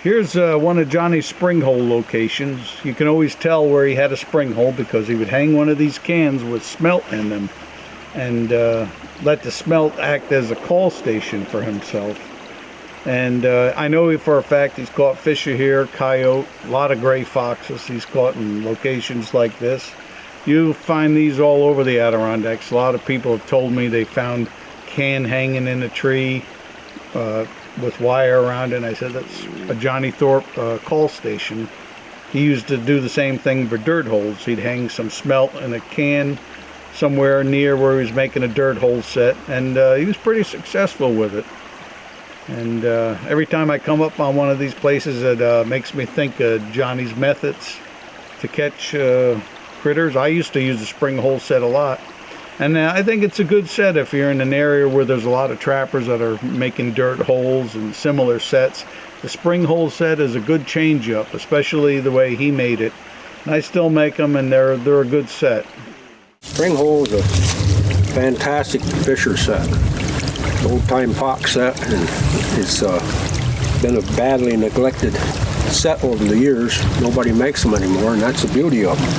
Here's one of Johnny's spring hole locations. You can always tell where he had a spring hole because he would hang one of these cans with smelt in them and let the smelt act as a call station for himself. And I know for a fact he's caught fisher here, coyote, a lot of gray foxes he's caught in locations like this. You find these all over the Adirondacks. A lot of people have told me they found can hanging in a tree with wire around it, and I said that's a Johnny Thorpe call station. He used to do the same thing for dirt holes. He'd hang some smelt in a can somewhere near where he was making a dirt hole set, and he was pretty successful with it. And every time I come up on one of these places, it makes me think of Johnny's methods to catch critters. I used to use the spring hole set a lot. And I think it's a good set if you're in an area where there's a lot of trappers that are making dirt holes and similar sets. The spring hole set is a good change up, especially the way he made it. And I still make them, and they're a good set. Spring hole is a fantastic fisher set. Old-time fox set, and it's been a badly neglected set over the years. Nobody makes them anymore, and that's the beauty of them.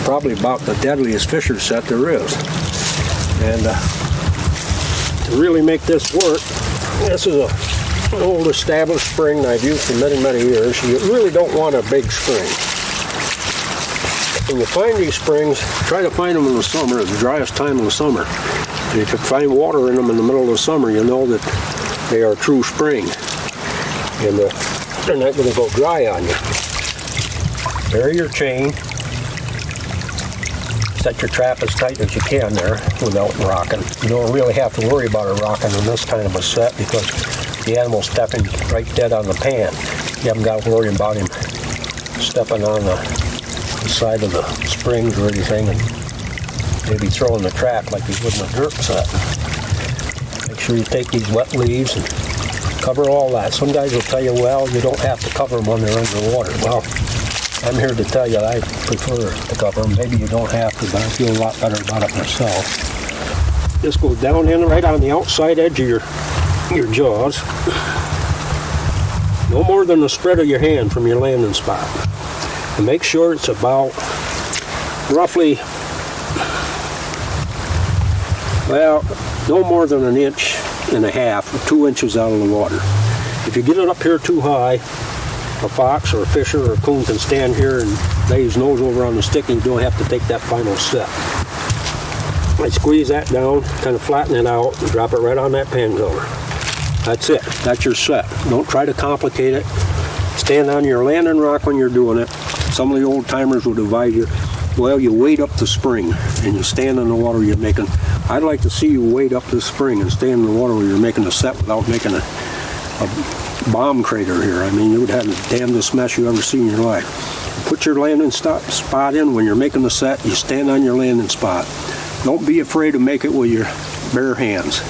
Probably about the deadliest fisher set there is. And to really make this work, this is an old established spring that I've used for many, many years. You really don't want a big spring. When you find these springs, try to find them in the summer, the driest time of the summer. And if you find water in them in the middle of the summer, you know that they are a true spring. And they're not going to go dry on you. Bury your chain. Set your trap as tight as you can there without rocking. You don't really have to worry about it rocking in this kind of a set because the animal's stepping right dead on the pan. You haven't got to worry about him stepping on the side of the springs or anything and maybe throwing the trap like you would in a dirt set. Make sure you take these wet leaves and cover all that. Some guys will tell you, well, you don't have to cover them when they're underwater. Well, I'm here to tell you I prefer to cover them. Maybe you don't have to, but I feel a lot better about it myself. Just go down in right on the outside edge of your jaws. No more than the spread of your hand from your landing spot. And make sure it's about roughly, well, no more than 1.5 inches or 2 inches out of the water. If you get it up here too high, a fox or a fisher or a coon can stand here and lay his nose over on the stick and you don't have to take that final step. I squeeze that down, kind of flatten it out, and drop it right on that pan cover. That's it. That's your set. Don't try to complicate it. Stand on your landing rock when you're doing it. Some of the old timers would advise you, well, you wade up the spring and you stand in the water you're making. I'd like to see you wade up the spring and stand in the water where you're making a set without making a bomb crater here. I mean, you would have the damnedest mess you ever seen in your life. Put your landing spot in when you're making the set. You stand on your landing spot. Don't be afraid to make it with your bare hands.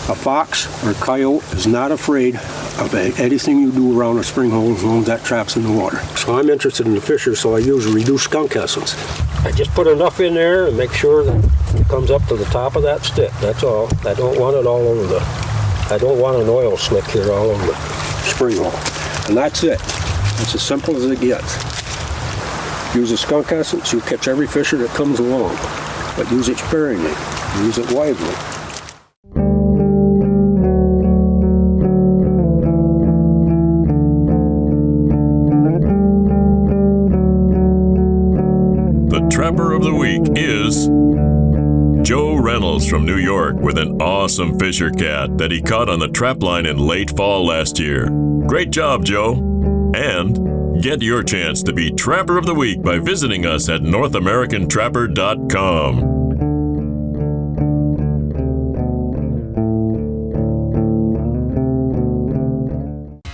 A fox or a coyote is not afraid of anything you do around a spring hole as long as that trap's in the water. So I'm interested in the fisher, so I use reduced skunk essence. I just put enough in there and make sure that it comes up to the top of that stick. That's all. I don't want it all over I don't want an oil slick here all over the spring hole. And that's it. It's as simple as it gets. Use a skunk essence, you'll catch every fisher that comes along. But use it sparingly. Use it wisely. The Trapper of the Week is Joe Reynolds from New York with an awesome fisher cat that he caught on the trap line in late fall last year. Great job, Joe. And get your chance to be Trapper of the Week by visiting us at NorthAmericanTrapper.com.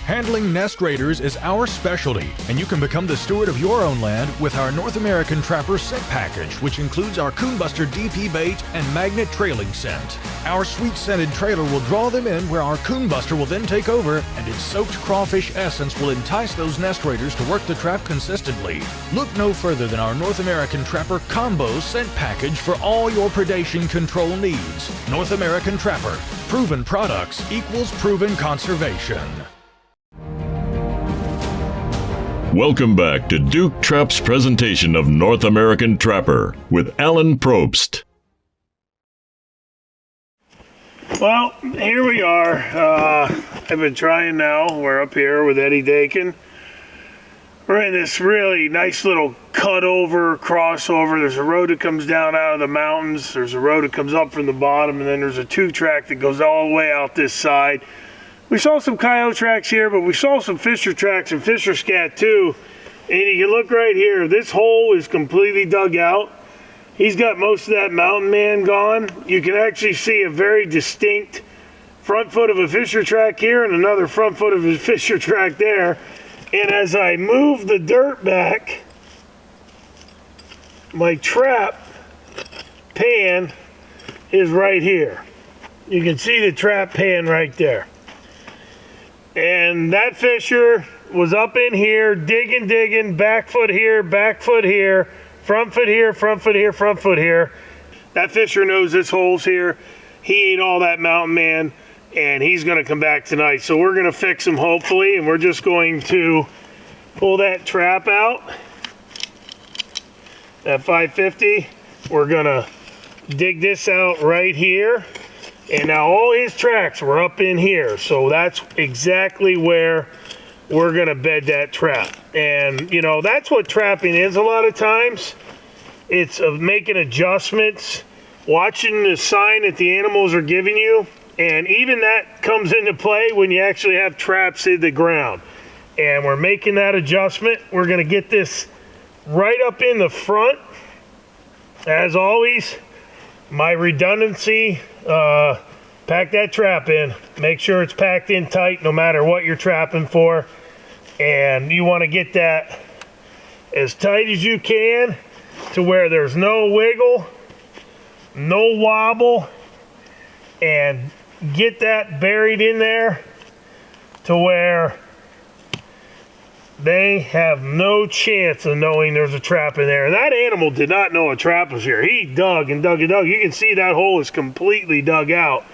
Handling nest raiders is our specialty, and you can become the steward of your own land with our North American Trapper Scent Package, which includes our Coonbuster DP bait and magnet trailing scent. Our sweet-scented trailer will draw them in where our Coonbuster will then take over, and its soaked crawfish essence will entice those nest raiders to work the trap consistently. Look no further than our North American Trapper Combo Scent Package for all your predation control needs. North American Trapper. Proven products equals proven conservation. Welcome back to Duke Trap's presentation of North American Trapper with Alan Probst. Well, here we are. I've been trying now. We're up here with Eddie Dakin. We're in this really nice little cut-over, crossover. There's a road that comes down out of the mountains. There's a road that comes up from the bottom, and then there's a two-track that goes all the way out this side. We saw some coyote tracks here, but we saw some fisher tracks and fisher scat too. And you can look right here. This hole is completely dug out. He's got most of that mountain man gone. You can actually see a very distinct front foot of a fisher track here and another front foot of a fisher track there. And as I move the dirt back, my trap pan is right here. You can see the trap pan right there. And that fisher was up in here, digging, back foot here, front foot here, front foot here, front foot here. That fisher knows this hole's here. He ate all that mountain man, and he's going to come back tonight. So we're going to fix him, hopefully, and we're just going to pull that trap out. That 550, we're going to dig this out right here. And now all his tracks were up in here, so that's exactly where we're going to bed that trap. And, you know, that's what trapping is a lot of times. It's of making adjustments, watching the sign that the animals are giving you, and even that comes into play when you actually have traps in the ground. And we're making that adjustment. We're going to get this right up in the front. As always, my redundancy, pack that trap in. Make sure it's packed in tight no matter what you're trapping for. And you want to get that as tight as you can to where there's no wiggle, no wobble, and get that buried in there to where they have no chance of knowing there's a trap in there. And that animal did not know a trap was here. He dug and dug and dug. You can see that hole is completely dug out.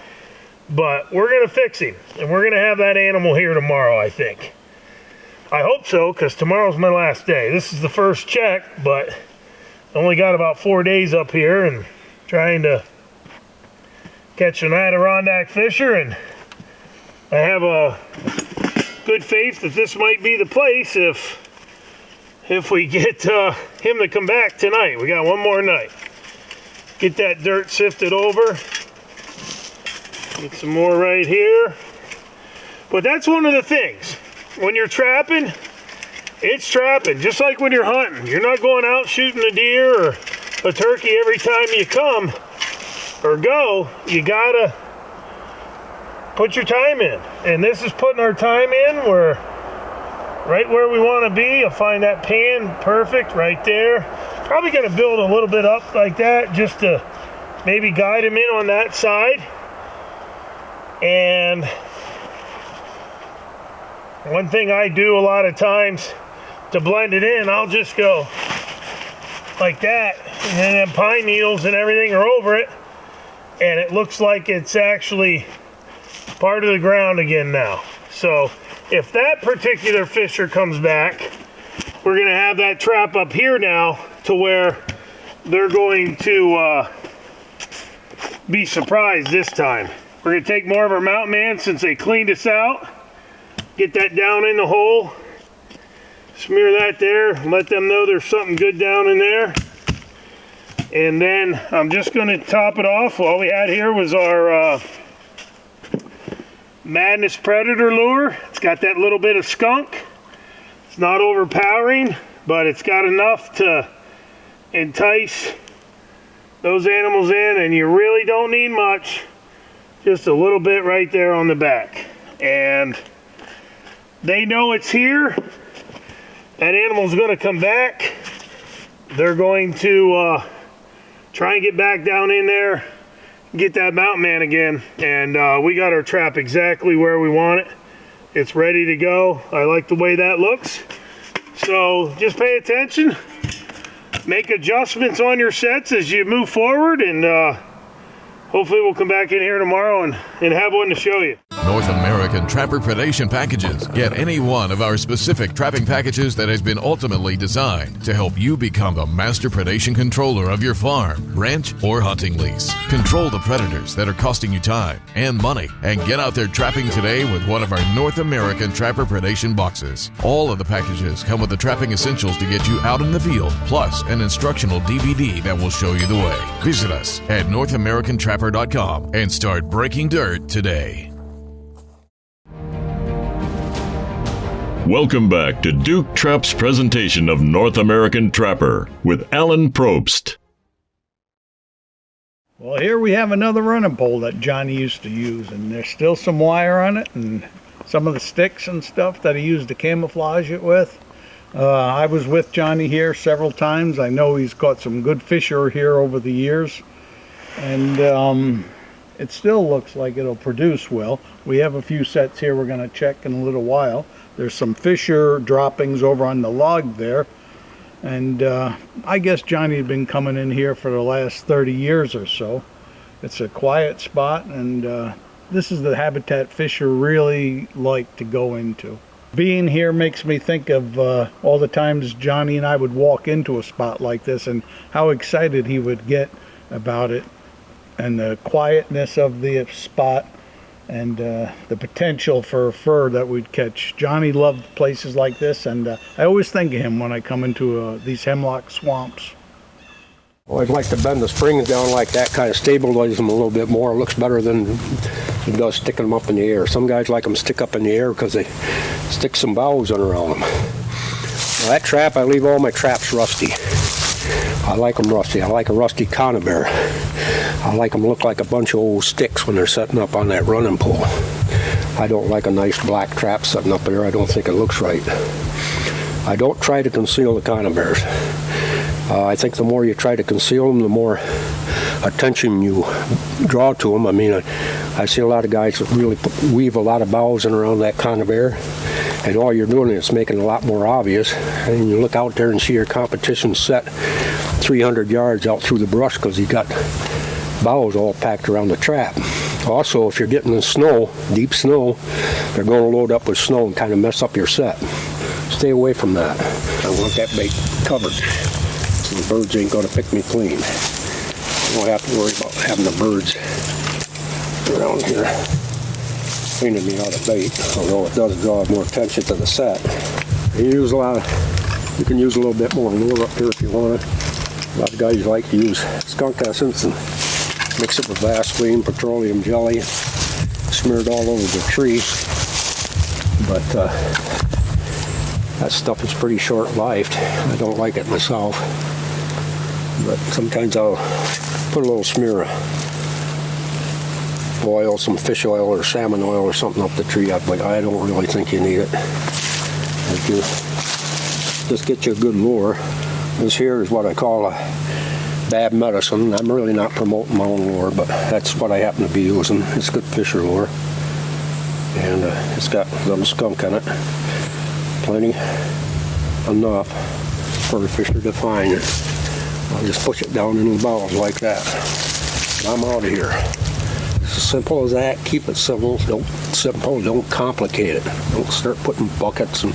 But we're going to fix him. And we're going to have that animal here tomorrow, I think. I hope so, because tomorrow's my last day. This is the first check, but I only got about 4 days up here and trying to catch an Adirondack fisher. And I have a good faith that this might be the place if we get him to come back tonight. We got one more night. Get that dirt sifted over. Get some more right here. But that's one of the things. When you're trapping, it's trapping. Just like when you're hunting. You're not going out shooting a deer or a turkey every time you come or go. You gotta put your time in. And this is putting our time in. We're right where we want to be. I'll find that pan perfect right there. Probably going to build a little bit up like that just to maybe guide him in on that side. And one thing I do a lot of times to blend it in, I'll just go like that, and then pine needles and everything are over it, and it looks like it's actually part of the ground again now. So if that particular fisher comes back, we're going to have that trap up here now to where they're going to be surprised this time. We're going to take more of our mountain man since they cleaned us out. Get that down in the hole. Smear that there. Let them know there's something good down in there. And then I'm just going to top it off. All we had here was our Madness Predator lure. It's got that little bit of skunk. It's not overpowering, but it's got enough to entice those animals in, and you really don't need much. Just a little bit right there on the back. And they know it's here. That animal's going to come back. They're going to try and get back down in there, get that mountain man again. And we got our trap exactly where we want it. It's ready to go. I like the way that looks. So just pay attention. Make adjustments on your sets as you move forward, and hopefully we'll come back in here tomorrow and have one to show you. North American Trapper Predation packages. Get any one of our specific trapping packages that has been ultimately designed to help you become the master predation controller of your farm, ranch, or hunting lease. Control the predators that are costing you time and money, and get out there trapping today with one of our North American Trapper Predation boxes. All of the packages come with the trapping essentials to get you out in the field, plus an instructional DVD that will show you the way. Visit us at NorthAmericanTrapper.com and start breaking dirt today. Welcome back to Duke Trap's presentation of North American Trapper with Alan Probst. Well, here we have another running pole that Johnny used to use, and there's still some wire on it and some of the sticks and stuff that he used to camouflage it with. I was with Johnny here several times. I know he's caught some good fisher here over the years, and it still looks like it'll produce well. We have a few sets here we're going to check in a little while. There's some fisher droppings over on the log there, and I guess Johnny had been coming in here for the last 30 years or so. It's a quiet spot, and this is the habitat fisher really like to go into. Being here makes me think of all the times Johnny and I would walk into a spot like this and how excited he would get about it, and the quietness of the spot, and the potential for fur that we'd catch. Johnny loved places like this, and I always think of him when I come into these hemlock swamps. Well, I'd like to bend the springs down like that, kind of stabilize them a little bit more. It looks better than it does sticking them up in the air. Some guys like them stick up in the air because they stick some boughs around them. Now, that trap, I leave all my traps rusty. I like them rusty. I like a rusty conibear. I like them look like a bunch of old sticks when they're setting up on that running pole. I don't like a nice black trap setting up there. I don't think it looks right. I don't try to conceal the conibears. I think the more you try to conceal them, the more attention you draw to them. I mean, I see a lot of guys that really weave a lot of boughs in around that conibear, and all you're doing is making it a lot more obvious. And you look out there and see your competition set 300 yards out through the brush because you got boughs all packed around the trap. Also, if you're getting in snow, deep snow, they're going to load up with snow and kind of mess up your set. Stay away from that. I want that bait covered so the birds ain't going to pick me clean. I don't have to worry about having the birds around here cleaning me out of bait, although it does draw more attention to the set. You can use a little bit more lure up here if you want. A lot of guys like to use skunk essence and mix it with Vaseline, petroleum jelly, smear it all over the tree. But that stuff is pretty short-lived. I don't like it myself. But sometimes I'll put a little smear of oil, some fish oil or salmon oil or something up the tree. But I don't really think you need it. If you just get you a good lure. This here is what I call a bad medicine. I'm really not promoting my own lure, but that's what I happen to be using. It's good fisher lure. And it's got a little skunk in it. Plenty enough for the fisher to find it. I'll just push it down in the bowels like that. And I'm out of here. It's as simple as that. Keep it simple. Don't complicate it. Don't start putting buckets and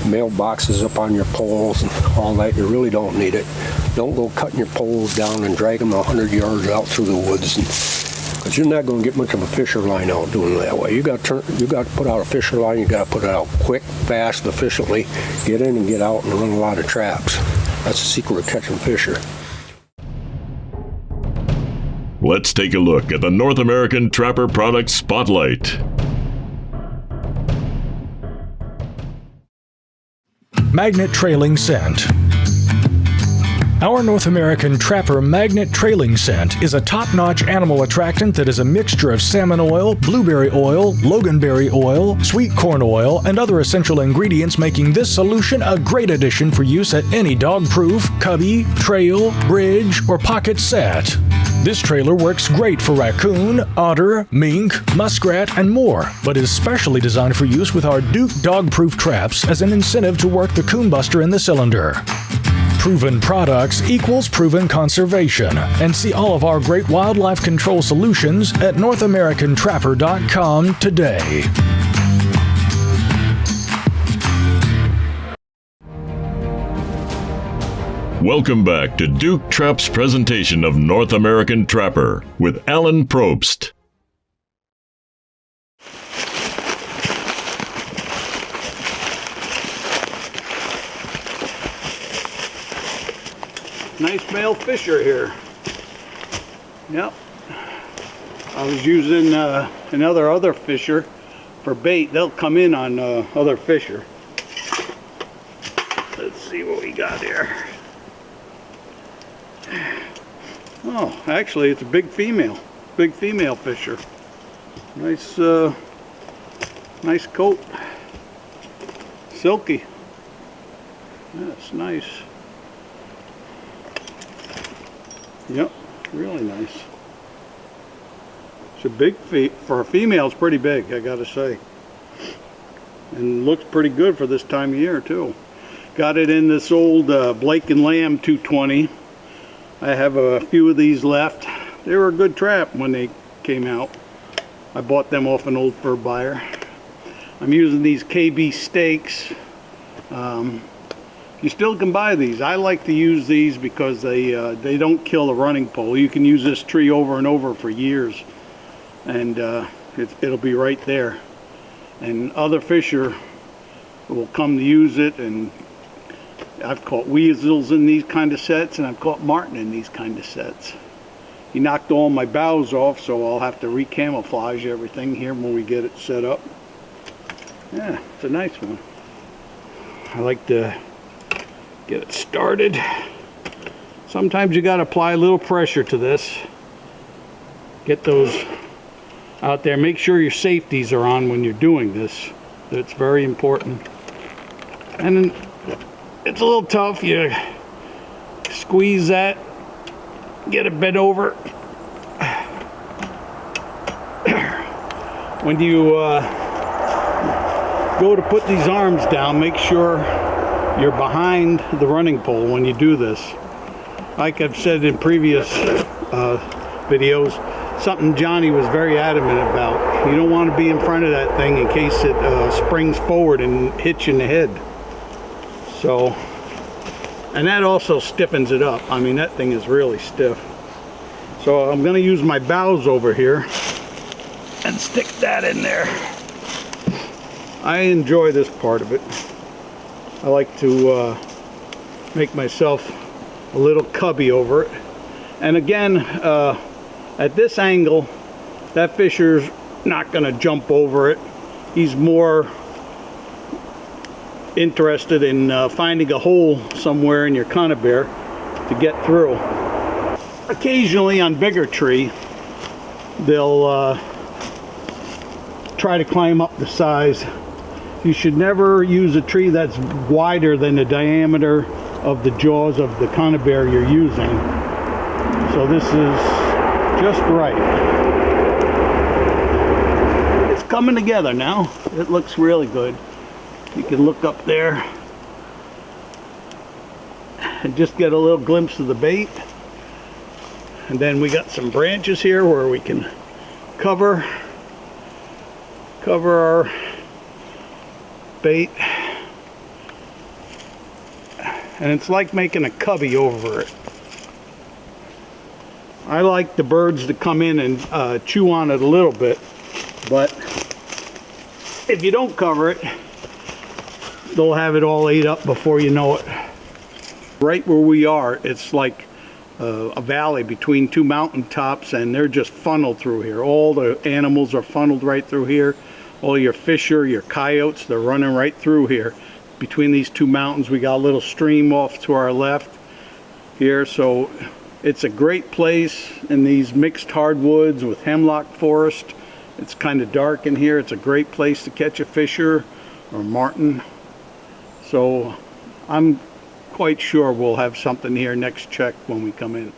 mailboxes up on your poles and all that. You really don't need it. Don't go cutting your poles down and drag them 100 yards out through the woods, because you're not going to get much of a fisher line out doing it that way. You got to put out a fisher line. You got to put it out quick, fast, efficiently. Get in and get out and run a lot of traps. That's the secret of catching fisher. Let's take a look at the North American Trapper Product Spotlight. Magnet Trailing Scent. Our North American Trapper Magnet Trailing Scent is a top-notch animal attractant that is a mixture of salmon oil, blueberry oil, loganberry oil, sweet corn oil, and other essential ingredients, making this solution a great addition for use at any dog-proof, cubby, trail, bridge, or pocket set. This trailer works great for raccoon, otter, mink, muskrat, and more, but is specially designed for use with our Duke dog-proof traps as an incentive to work the coon buster in the cylinder. Proven products equals proven conservation, and see all of our great wildlife control solutions at NorthAmericanTrapper.com today. Welcome back to Duke Trap's presentation of North American Trapper with Alan Probst. Nice male fisher here. Yep. I was using another other fisher for bait. They'll come in on other fisher. Let's see what we got here. Oh, actually it's a big female fisher. Nice nice coat. Silky. That's nice. Yep, really nice. It's a big for a female. It's pretty big, I gotta say, and looks pretty good for this time of year too. Got it in this old Blake and Lamb 220. I have a few of these left. They were a good trap when they came out. I bought them off an old fur buyer. I'm using these KB stakes. You still can buy these. I like to use these because they don't kill the running pole. You can use this tree over and over for years, and it'll be right there. And other fisher will come to use it, and I've caught weasels in these kind of sets, and I've caught marten in these kind of sets. He knocked all my bows off, so I'll have to recamouflage everything here when we get it set up. Yeah, it's a nice one. I like to get it started. Sometimes you got to apply a little pressure to this. Get those out there. Make sure your safeties are on when you're doing this. That's very important. And it's a little tough. You squeeze that, get it bent over. When you go to put these arms down, make sure you're behind the running pole when you do this. Like I've said in previous videos, something Johnny was very adamant about. You don't want to be in front of that thing in case it springs forward and hits you in the head. So, and that also stiffens it up. I mean, that thing is really stiff. So I'm going to use my bows over here and stick that in there. I enjoy this part of it. I like to make myself a little cubby over it. And again, at this angle, that fisher's not going to jump over it. He's more interested in finding a hole somewhere in your conibear to get through. Occasionally on bigger tree, they'll try to climb up the size. You should never use a tree that's wider than the diameter of the jaws of the conibear you're using. So this is just right. It's coming together now. It looks really good. You can look up there and just get a little glimpse of the bait. And then we got some branches here where we can cover our bait, and it's like making a cubby over it. I like the birds to come in and chew on it a little bit, but if you don't cover it, they'll have it all ate up before you know it. Right where we are, it's like a valley between two mountain tops, and they're just funneled through here. All the animals are funneled right through here. All your fisher, your coyotes, they're running right through here. Between these two mountains, we got a little stream off to our left here, so it's a great place in these mixed hardwoods with hemlock forest. It's kind of dark in here. It's a great place to catch a fisher or marten. So I'm quite sure we'll have something here next check when we come in.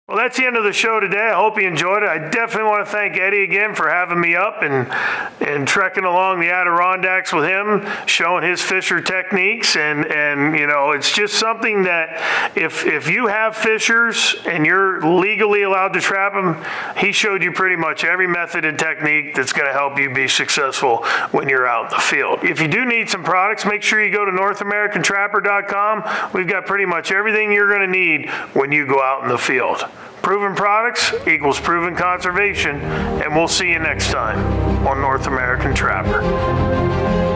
Well, that's the end of the show today. I hope you enjoyed it. I definitely want to thank Eddie again for having me up and trekking along the Adirondacks with him, showing his fisher techniques. And you know, it's just something that if you have fishers and you're legally allowed to trap them, he showed you pretty much every method and technique that's going to help you be successful when you're out in the field. If you do need some products, make sure you go to NorthAmericanTrapper.com. We've got pretty much everything you're going to need when you go out in the field. Proven products equals proven conservation, and we'll see you next time on North American Trapper.